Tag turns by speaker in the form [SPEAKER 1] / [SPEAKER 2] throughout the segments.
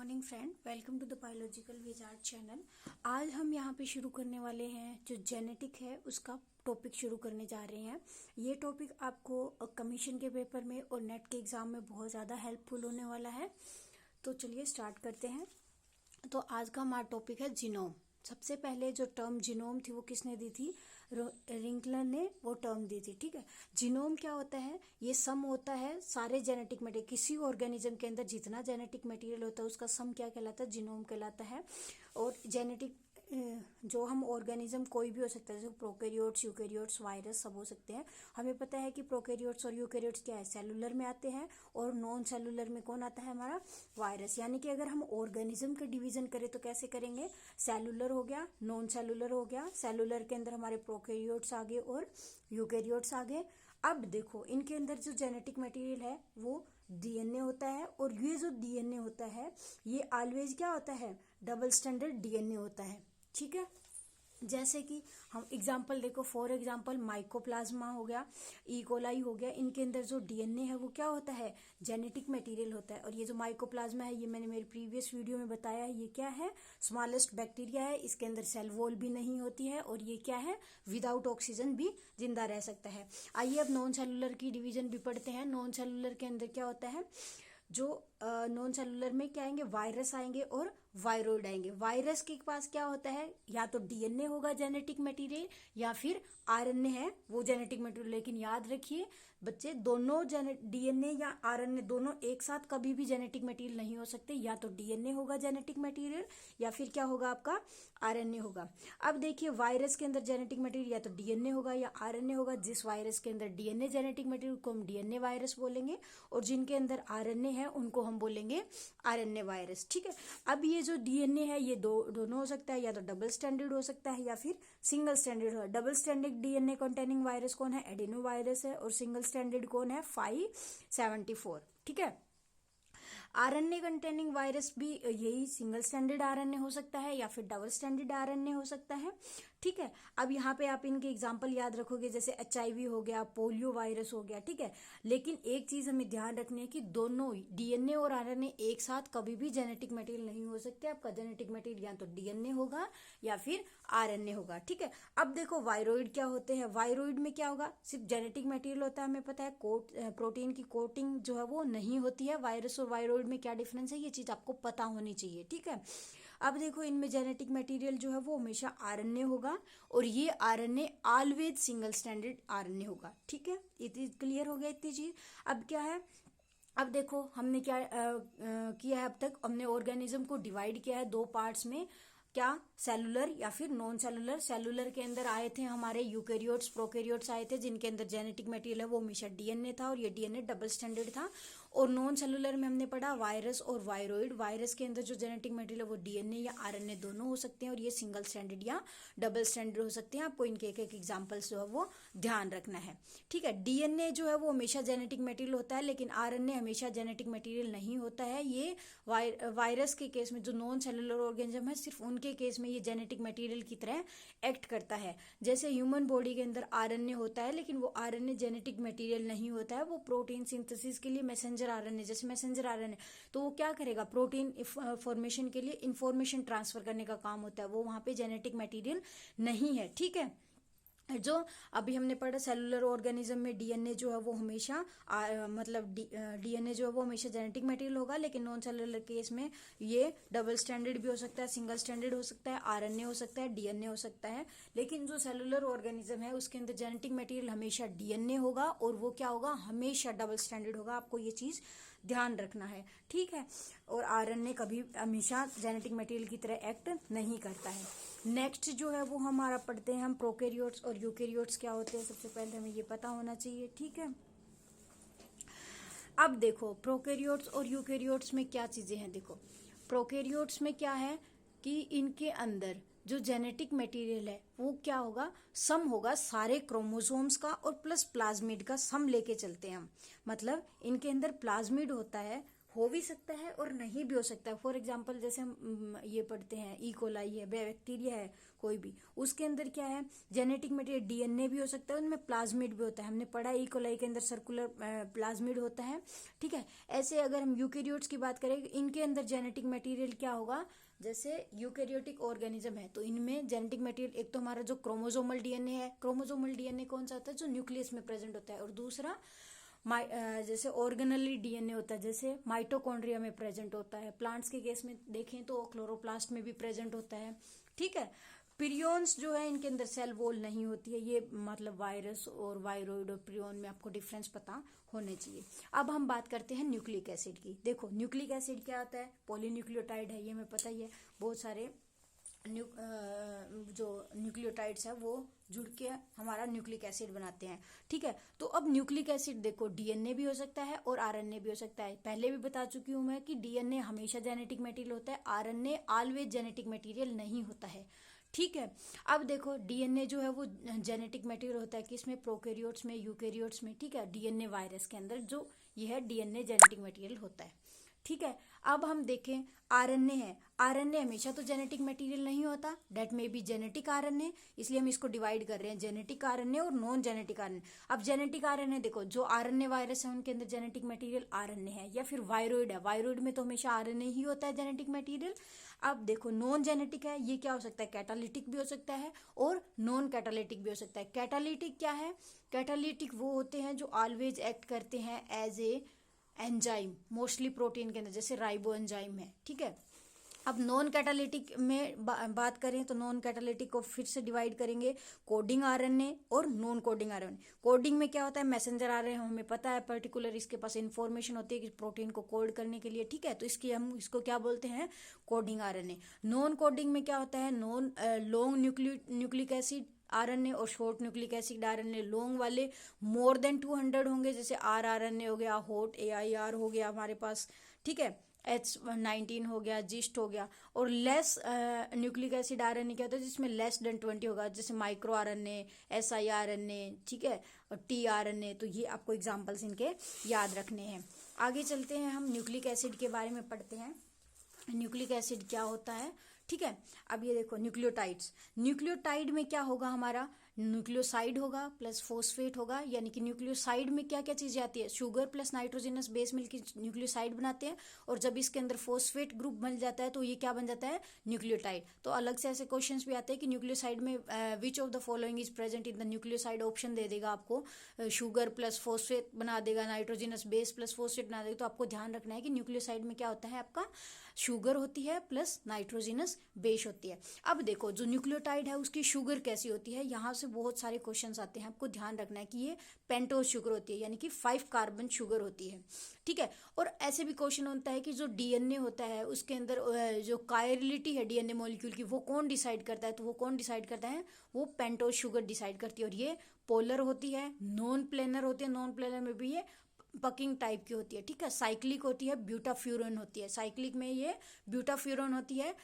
[SPEAKER 1] Morning friend, welcome to the biological wizard channel. आज हम यहाँ पे शुरू करने वाले हैं जो जेनेटिक है उसका टॉपिक शुरू करने जा रहे हैं। ये टॉपिक आपको कमीशन के पेपर में और नेट के एग्जाम में बहुत ज़्यादा हेल्पफुल होने वाला है। तो चलिए स्टार्ट करते हैं। तो आज का हमारा टॉपिक है जीनोम। सबसे पहले जो टर्म जीनोम थी वो किसने दी थी? रिंकलर ने वो टर्म दी थी। ठीक है, जीनोम क्या होता है? ये सम होता है सारे जेनेटिक मटेरियल, किसी ऑर्गेनिज्म के अंदर जितना जेनेटिक मटेरियल होता है उसका सम क्या कहलाता है? जीनोम कहलाता है। और जेनेटिक जो हम ऑर्गेनिज्म कोई भी हो सकता है, जैसे प्रोकैरियोट्स, यूकैरियोट्स, वायरस सब हो सकते हैं। हमें पता है कि प्रोकैरियोट्स और यूकैरियोट्स क्या है? सेलुलर में आते हैं। और नॉन सेलुलर में कौन आता है? हमारा वायरस। यानी कि अगर हम ऑर्गेनिज्म का डिवीजन करें तो कैसे करेंगे? सेलुलर हो गया, नॉन सेलुलर हो गया, सेलुलर के अंदर हमारे प्रोकैरियोट्स आ गए और यूकैरियोट्स आ गए। अब देखो इनके अंदर जो जेनेटिक मटेरियल है वो डीएनए होता है। और ये जो डीएनए होता है ये ऑलवेज क्या होता है? डबल स्टैंडर्ड डीएनए होता है। ठीक है, जैसे कि हम एग्जाम्पल देखो, फॉर एग्जाम्पल माइकोप्लाज्मा हो गया, इकोलाई हो गया, इनके अंदर जो डीएनए है वो क्या होता है? जेनेटिक मटेरियल होता है। और ये जो माइकोप्लाज्मा है ये मैंने मेरी प्रीवियस वीडियो में बताया है, ये क्या है? स्मॉलेस्ट बैक्टीरिया है। इसके अंदर सेल वॉल भी नहीं होती है और ये क्या है? विदाउट ऑक्सीजन भी जिंदा रह सकता है। आइए अब नॉन सेलुलर की डिवीजन भी पढ़ते हैं। नॉन सेलुलर के अंदर क्या होता है? जो नॉन सेलुलर में क्या आएंगे? वायरस आएंगे और वायरोइड आएंगे। वायरस के पास क्या होता है? या तो डीएनए होगा जेनेटिक मटेरियल, या फिर आरएनए है वो जेनेटिक मटेरियल। लेकिन याद रखिए बच्चे, दोनों डीएनए या आरएनए दोनों एक साथ कभी भी जेनेटिक मटेरियल नहीं हो सकते। या तो डीएनए होगा जेनेटिक मटेरियल, या फिर क्या होगा? आपका आरएनए होगा। अब देखिए वायरस के अंदर जेनेटिक मटेरियल या तो डीएनए होगा या आरएनए होगा। जिस वायरस के अंदर डीएनए जेनेटिक मटेरियल को हम डीएनए वायरस बोलेंगे, और जिनके अंदर आरएनए है उनको हम बोलेंगे आरएनए वायरस। ठीक है, अब ये जो डीएनए है ये दोनों हो सकता है, या तो डबल स्टैंडर्ड हो सकता है या फिर सिंगल स्टैंडर्ड हो। Double standard DNA containing virus कौन है? एडेनो वायरस है। और सिंगल स्टैंडर्ड कौन है? 574। ठीक है, आरएनए कंटेनिंग वायरस भी यही सिंगल स्टैंडर्ड आरएनए हो सकता है या फिर डबल स्टैंडर्ड आरएनए हो सकता है। ठीक है, अब यहाँ पे आप इनके एग्जाम्पल याद रखोगे, जैसे एचआईवी हो गया, पोलियो वायरस हो गया। ठीक है, लेकिन एक चीज हमें ध्यान रखनी है कि दोनों डीएनए और आरएनए एक साथ कभी भी जेनेटिक मटेरियल नहीं हो सकते। आपका जेनेटिक मटेरियल या तो डीएनए होगा या फिर आरएनए होगा। ठीक है, अब देखो वायरोइड क्या होते हैं? वायरोइड में क्या होगा? सिर्फ जेनेटिक मटेरियल होता है। हमें पता है प्रोटीन की कोटिंग जो है वो नहीं होती है। वायरस और वायरोइड में क्या डिफरेंस है ये चीज आपको पता होनी चाहिए। ठीक है, अब देखो इनमें जेनेटिक मटेरियल जो है वो हमेशा आरएनए होगा, और ये RNA always single standard RNA होगा। ठीक है, इतनी क्लियर हो गया इतनी चीज। अब क्या है? अब देखो हमने क्या किया है? अब तक हमने ऑर्गेनिज्म को डिवाइड किया है दो पार्ट्स में। क्या? सेलुलर या फिर नॉन सेलुलर। सेलुलर के अंदर आए थे हमारे यूकैरियोट्स, प्रोकैरियोट्स आए थे, जिनके अंदर जेनेटिक मटेरियल है वो हमेशा डीएनए था, और ये डीएनए डबल स्टैंडर्ड था। और नॉन सेलुलर में हमने पढ़ा वायरस और वायरोइड। वायरस के अंदर जो जेनेटिक मटेरियल है वो डीएनए या आरएनए दोनों हो सकते हैं, और ये सिंगल स्टैंडर्ड या डबल स्टैंडर्ड हो सकते हैं। आपको इनके एक एक एग्जाम्पल्स जो है वो ध्यान रखना है। ठीक है, डीएनए जो है वो हमेशा जेनेटिक मटेरियल होता है, लेकिन आरएनए हमेशा जेनेटिक मटेरियल नहीं होता है। ये वायरस के केस में, जो नॉन सेलुलर ऑर्गेनिज्म है, सिर्फ उनके केस में ये जेनेटिक मटेरियल की तरह एक्ट करता है। जैसे ह्यूमन बॉडी के अंदर आरएनए होता है, लेकिन वो आरएनए जेनेटिक मटेरियल नहीं होता है। वो प्रोटीन सिंथेसिस के लिए मैसेंजर आरएनए, जैसे मैसेंजर आरएनए, तो वो क्या करेगा? प्रोटीन फॉर्मेशन के लिए इंफॉर्मेशन ट्रांसफर करने का काम होता है। वो वहां पे जेनेटिक मटेरियल नहीं है। ठीक है, जो अभी हमने पढ़ा सेलुलर ऑर्गेनिज्म में डीएनए जो है वो हमेशा मतलब डीएनए जो है वो हमेशा जेनेटिक मटेरियल होगा, लेकिन नॉन सेलुलर केस में ये डबल स्टैंडर्ड भी हो सकता है, सिंगल स्टैंडर्ड हो सकता है, आरएनए हो सकता है, डीएनए हो सकता है। लेकिन जो सेलुलर ऑर्गेनिज्म है उसके अंदर जेनेटिक मटेरियल हमेशा डीएनए होगा, और वो क्या होगा? हमेशा डबल स्टैंडर्ड होगा। आपको ये चीज ध्यान रखना है। ठीक है, और आरएनए कभी हमेशा जेनेटिक मटेरियल की तरह एक्ट नहीं करता है। नेक्स्ट जो है वो हमारा पढ़ते हैं हम प्रोकैरियोट्स और यूकैरियोट्स क्या होते हैं। सबसे पहले हमें ये पता होना चाहिए। ठीक है, अब देखो प्रोकैरियोट्स और यूकैरियोट्स में क्या चीजें हैं। देखो प्रोकैरियोट्स में क्या है कि इनके अंदर जो जेनेटिक मटेरियल है वो क्या होगा? सम होगा सारे क्रोमोसोम्स का और प्लस प्लाज्मिड का सम लेके चलते हैं हम। मतलब इनके अंदर प्लाज्मिड होता है, हो भी सकता है और नहीं भी हो सकता है। फॉर एग्जांपल जैसे हम ये पढ़ते हैं ई कोलाई है, बैक्टीरिया है कोई भी, उसके अंदर क्या है जेनेटिक मटेरियल डीएनए भी हो सकता है, उनमें प्लाज्मिड भी होता है। हमने पढ़ा ई कोलाई के अंदर सर्कुलर प्लाज्मिड होता है, ठीक है। ऐसे अगर हम यूकेरियोट्स की बात करें, इनके अंदर जेनेटिक मटेरियल क्या होगा, जैसे यूकेरियोटिक ऑर्गेनिज्म है तो इनमें जेनेटिक मटेरियल एक तो हमारा जो क्रोमोसोमल डीएनए है, क्रोमोसोमल डीएनए कौन सा होता है, जो न्यूक्लियस में प्रेजेंट होता है, और दूसरा जैसे ऑर्गेनली डीएनए होता है, जैसे माइटोकॉन्ड्रिया में प्रेजेंट होता है। प्लांट्स के केस में देखें तो क्लोरोप्लास्ट में भी प्रेजेंट होता है, ठीक है। प्रियोन्स जो है इनके अंदर सेल वॉल नहीं होती है, ये मतलब वायरस और वायरोइड और प्रियोन में आपको डिफरेंस पता होने चाहिए। अब हम बात करते हैं न्यूक्लिक एसिड की। देखो न्यूक्लिक एसिड क्या होता है, पॉलीन्यूक्लियोटाइड है, ये हमें पता ही है। बहुत सारे जो न्यूक्लियोटाइड्स है वो जुड़ के हमारा न्यूक्लिक एसिड बनाते हैं, ठीक है। तो अब न्यूक्लिक एसिड देखो डीएनए भी हो सकता है और आरएनए भी हो सकता है। पहले भी बता चुकी हूं मैं कि डीएनए हमेशा जेनेटिक मटेरियल होता है, आरएनए ऑलवेज जेनेटिक मटेरियल नहीं होता है, ठीक है। अब देखो डीएनए जो है वो जेनेटिक मटेरियल होता है किसमें, प्रोकैरियोट्स में, यूकैरियोट्स में, ठीक है। डीएनए वायरस के अंदर जो यह डीएनए जेनेटिक मटेरियल होता है, ठीक है। अब हम देखें आरएनए है, आरएनए हमेशा तो जेनेटिक मटेरियल नहीं होता, डेट में बी जेनेटिक आरएनए, इसलिए हम इसको डिवाइड कर रहे हैं जेनेटिक आरएनए और नॉन जेनेटिक आरएनए। अब जेनेटिक आरएनए देखो, जो आरएनए वायरस है उनके अंदर जेनेटिक मटेरियल आरएनए है, या फिर वायरोइड है, वायरोइड में तो हमेशा आरएनए ही होता है जेनेटिक मटेरियल। अब देखो नॉन जेनेटिक है, ये क्या हो सकता है, कैटालिटिक भी हो सकता है और नॉन कैटालिटिक भी हो सकता है। कैटालिटिक क्या है, कैटालिटिक वो होते हैं जो ऑलवेज एक्ट करते हैं as a enzyme, mostly protein के अंदर, जैसे राइबो एंजाइम है, ठीक है। अब नॉन कैटालिटिक में बात करें तो नॉन कैटालिटिक को फिर से डिवाइड करेंगे कोडिंग आरएनए और नॉन कोडिंग आरएनए। कोडिंग में क्या होता है, मैसेंजर आरएनए हमें पता है पर्टिकुलर इसके पास इंफॉर्मेशन होती है कि प्रोटीन को कोड करने के लिए, ठीक है, तो इसकी हम इसको क्या बोलते हैं, कोडिंग आरएनए। नॉन कोडिंग में क्या होता है, non long nucleic acid RNA और short nucleic acid RNA. Long वाले मोर देन 200 होंगे, जैसे आरआरएनए हो गया, हॉट एआईआर हो गया हमारे पास, ठीक है, H19 हो गया, जिस्ट हो गया। और लेस न्यूक्लिक एसिड आरएनए क्या होता है, जिसमें लेस देन 20 होगा, जैसे माइक्रो आरएनए, SIRNA, ठीक है, और tRNA। तो ये आपको एग्जांपल्स इनके याद रखने हैं। आगे चलते हैं, हम न्यूक्लिक एसिड के बारे में पढ़ते हैं, न्यूक्लिक एसिड क्या होता है, ठीक है। अब ये देखो न्यूक्लियोटाइड्स, न्यूक्लियोटाइड में क्या होगा, हमारा न्यूक्लियोसाइड होगा प्लस फोस्फेट होगा, यानी कि न्यूक्लियोसाइड में क्या क्या चीजें आती है, शुगर प्लस नाइट्रोजनस बेस मिलकर न्यूक्लियोसाइड बनाते हैं, और जब इसके अंदर फोस्फेट ग्रुप मिल जाता है तो ये क्या बन जाता है, न्यूक्लियोटाइड। तो अलग से ऐसे क्वेश्चंस भी आते हैं कि न्यूक्लियोसाइड में which of the following is present in the nucleoside, option दे देगा आपको, शुगर प्लस फोस्फेट बना देगा, नाइट्रोजनस बेस प्लस फोस्फेट बना देगा। तो आपको ध्यान रखना है कि न्यूक्लियोसाइड में क्या होता है, आपका शुगर होती है प्लस नाइट्रोजनस बेस होती है। अब देखो जो न्यूक्लियोटाइड है उसकी शुगर कैसी होती है, यहाँ से बहुत सारे क्वेश्चंस आते हैं, आपको ध्यान रखना है कि ये पेंटोज शुगर होती है, यानी कि 5 कार्बन शुगर होती है, ठीक है। और ऐसे भी क्वेश्चन होता है कि जो डीएनए होता है उसके अंदर जो कायरलिटी है डीएनए मॉलिक्यूल की, वो कौन डिसाइड करता है, तो वो कौन डिसाइड करता है, वो पेंटोज शुगर डिसाइड करती है। और ये पोलर होती है, नॉन प्लेनर होती है, नॉन प्लेनर में भी ये पकिंग टाइप की होती है, ठीक है। साइक्लिक होती है, ब्यूटाफ्यूरन होती है, साइक्लिक में ये ब्यूटाफ्यूरन होती है,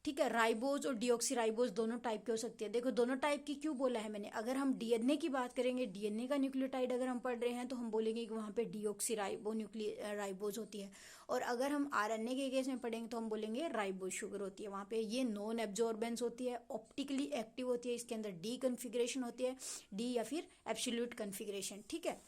[SPEAKER 1] ठीक है। राइबोज और डीऑक्सीराइबोज दोनों टाइप की हो सकती है। देखो दोनों टाइप की क्यों बोला है मैंने, अगर हम डीएनए की बात करेंगे, डीएनए का न्यूक्लियोटाइड अगर हम पढ़ रहे हैं तो हम बोलेंगे कि वहाँ पे डीऑक्सीराइबो राइबोज होती है, और अगर हम आरएनए के केस में पढ़ेंगे तो हम बोलेंगे राइबोज शुगर होती है। वहाँ पे ये नॉन एब्जॉर्बेंस होती है, ऑप्टिकली एक्टिव होती है, इसके अंदर डी कन्फिग्रेशन होती है, डी या फिर एब्सोल्यूट कन्फिग्रेशन, ठीक है।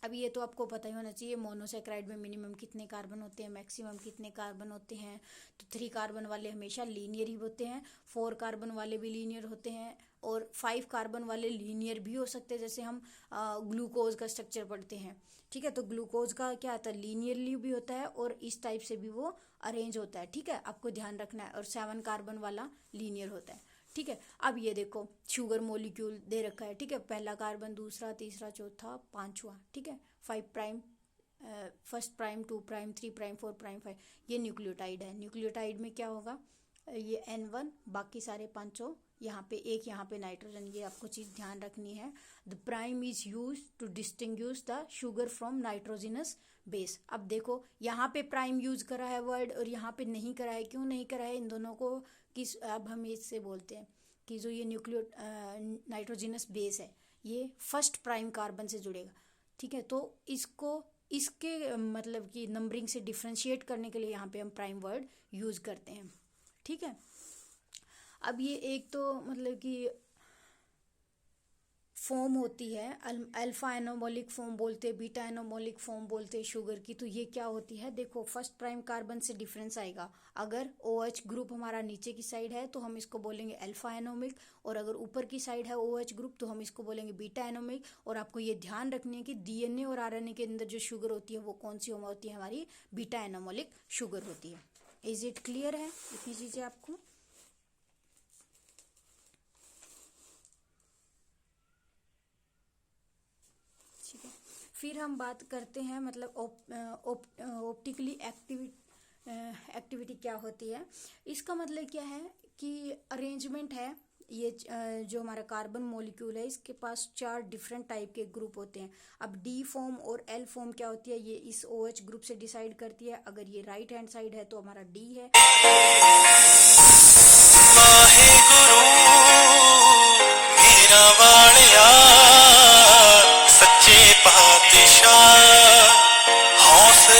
[SPEAKER 1] अब ये तो आपको पता ही होना चाहिए, मोनोसेक्राइड में मिनिमम कितने कार्बन होते हैं, मैक्सिमम कितने कार्बन होते हैं। तो 3 कार्बन वाले हमेशा लीनियर ही होते हैं, 4 कार्बन वाले भी लीनियर होते हैं, और 5 कार्बन वाले लीनियर भी हो सकते हैं। जैसे हम ग्लूकोज का स्ट्रक्चर पढ़ते हैं, ठीक है, तो ग्लूकोज का क्या आता है, लीनियरली भी होता है और इस टाइप से भी वो अरेंज होता है, ठीक है, आपको ध्यान रखना है। और 7 कार्बन वाला लीनियर होता है, ठीक है। अब ये देखो शुगर मॉलिक्यूल दे रखा है, ठीक है, पहला कार्बन, दूसरा, तीसरा, चौथा, पांचवा, ठीक है, 5 prime, first prime, 2 prime, 3 prime, 4 prime, 5, ये न्यूक्लियोटाइड है। न्यूक्लियोटाइड में क्या होगा, ये N1, बाकी सारे पांचों, यहाँ पे एक, यहाँ पे नाइट्रोजन, ये आपको चीज ध्यान रखनी है। The prime is use to distinguish the sugar from nitrogenous base. अब देखो यहाँ पे प्राइम यूज करा है वर्ड और यहाँ पे नहीं करा है, क्यों नहीं करा है, इन दोनों को किस, अब हम इससे बोलते हैं कि जो ये नाइट्रोजिनस बेस है ये फर्स्ट प्राइम कार्बन से जुड़ेगा, ठीक है, तो इसको इसके मतलब कि नंबरिंग से डिफ्रेंशिएट करने के लिए यहाँ पे हम प्राइम वर्ड यूज करते हैं। ठीक है, अब ये एक तो मतलब कि फॉर्म होती है, अल्फा एनोमोलिक फॉर्म बोलते हैं, बीटा एनोमोलिक फॉर्म बोलते हैं शुगर की। तो ये क्या होती है, देखो फर्स्ट प्राइम कार्बन से डिफरेंस आएगा। अगर OH ग्रुप हमारा नीचे की साइड है तो हम इसको बोलेंगे अल्फा एनोमिक, और अगर ऊपर की साइड है OH ग्रुप तो हम इसको बोलेंगे बीटा एनोमिक। और आपको ये ध्यान रखनी है कि DNA और RNA के अंदर जो शुगर होती है वो कौन सी होती है, हमारी बीटा एनोमोलिक शुगर होती है। इज इट क्लियर है इतनी चीजें आपको? ठीक है, फिर हम बात करते हैं मतलब ऑप्टिकली एक्टिविटी क्या होती है। इसका मतलब क्या है कि अरेंजमेंट है, ये जो हमारा कार्बन मॉलिक्यूल है इसके पास 4 डिफरेंट टाइप के ग्रुप होते हैं। अब डी फॉर्म और एल फॉर्म क्या होती है, ये इस OH ग्रुप से डिसाइड करती है। अगर ये राइट हैंड साइड है तो हमारा डी है,